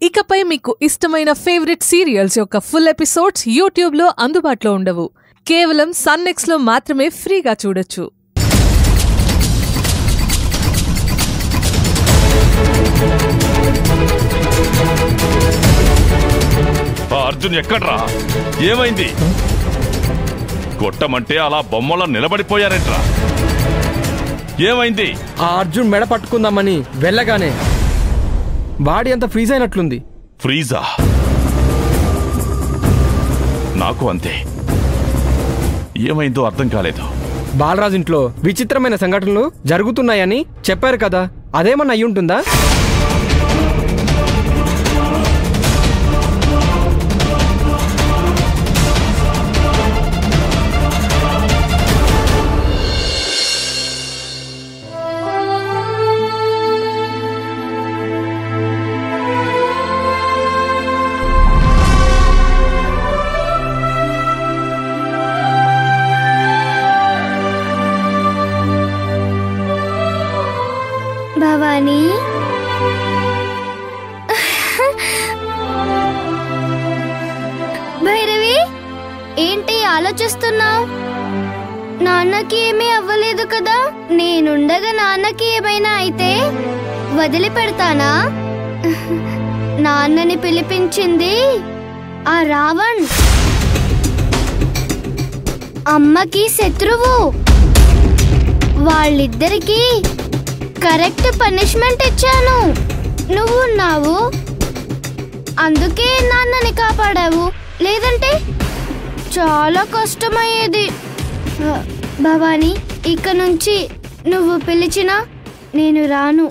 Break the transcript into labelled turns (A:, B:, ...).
A: ఇకపై మీకు ఇష్టమైన ఫేవరెట్ సీరియల్స్ యొక్క ఫుల్ ఎపిసోడ్స్ యూట్యూబ్లో అందుబాటులో ఉండవు. కేవలం సన్నెక్స్లో మాత్రమే ఫ్రీగా చూడొచ్చు.
B: అర్జున్ ఎక్కడ్రా? ఏమైంది? కొట్టమంటే అలా బొమ్మలా నిలబడిపోయారేంట్రా? ఏమైంది?
C: ఆ అర్జున్ మెడ పట్టుకుందామని వెళ్ళగానే బాడీ అంతా ఫ్రీజ్ అయినట్లుంది.
B: ఫ్రీజా? నాకు అంతే. ఏమైందో అర్థం కాలేదు.
C: బాలరాజ్ ఇంట్లో విచిత్రమైన సంఘటనలు జరుగుతున్నాయని చెప్పారు కదా, అదేమన్నా అయి ఉంటుందా?
D: భవానీ, భైరవి, ఏంటి ఆలోచిస్తున్నావు? నాన్నకి ఏమీ అవ్వలేదు కదా? నేనుండగా నాన్నకి ఏమైనా అయితే వదిలిపెడతానా? నాన్నని పిలిపించింది ఆ రావణ్, అమ్మకి శత్రువు. వాళ్ళిద్దరికీ కరెక్ట్ పనిష్మెంట్ ఇచ్చాను. నువ్వున్నావు, అందుకే నాన్నని కాపాడావు. లేదంటే చాలా కష్టమయ్యేది. భవానీ, ఇక నుంచి నువ్వు పిలిచినా నేను రాను.